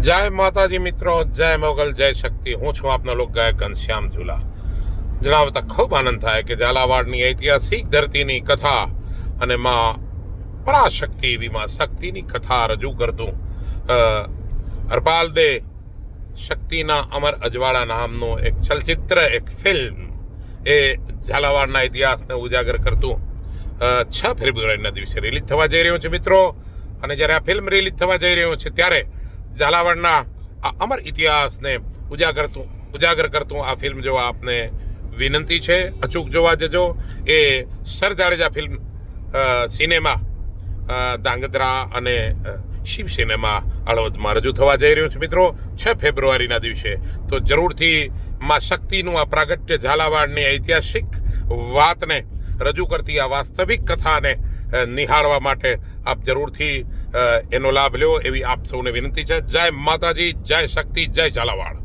જય માતાજી મિત્રો, જય મોગલ, જય શક્તિ. હું છું આપનો લોક ગાયક ઘનશ્યામ ઝુલા. જણાવતા ખૂબ આનંદ થાય કે ઝાલાવાડની ઐતિહાસિક ધરતીની કથા અને માં પરાશક્તિ એવી માં શક્તિની કથા રજૂ કરતું હરપાલ દે શક્તિના અમર અજવાળા નામનું એક ચલચિત્ર, એક ફિલ્મ એ ઝાલાવાડના ઇતિહાસને ઉજાગર કરતું 6 ફેબ્રુઆરીના દિવસે રિલીઝ થવા જઈ રહ્યું છે મિત્રો. અને જ્યારે આ ફિલ્મ રિલીઝ થવા જઈ રહ્યું છે ત્યારે ઝાલાવાડના આ અમર ઇતિહાસને ઉજાગર કરતું આ ફિલ્મ જોવા આપને વિનંતી છે. અચૂક જોવા જજો. એ sir Jadeja film cinema Dhrangadhra અને શિવ સિનેમા હળવદમાં રજૂ થવા જઈ રહ્યું છે મિત્રો 6 ફેબ્રુઆરીના દિવસે. તો જરૂરથી માં શક્તિનું આ પ્રાગટ્ય, ઝાલાવાડની ઐતિહાસિક વાતને રજૂ કરતી આ વાસ્તવિક કથાને નિહાળવા માટે આપ જરૂરથી એનો લાભ લ્યો એવી આપ સૌને વિનંતી છે. જય માતાજી, જય શક્તિ, જય ઝાલાવાડ.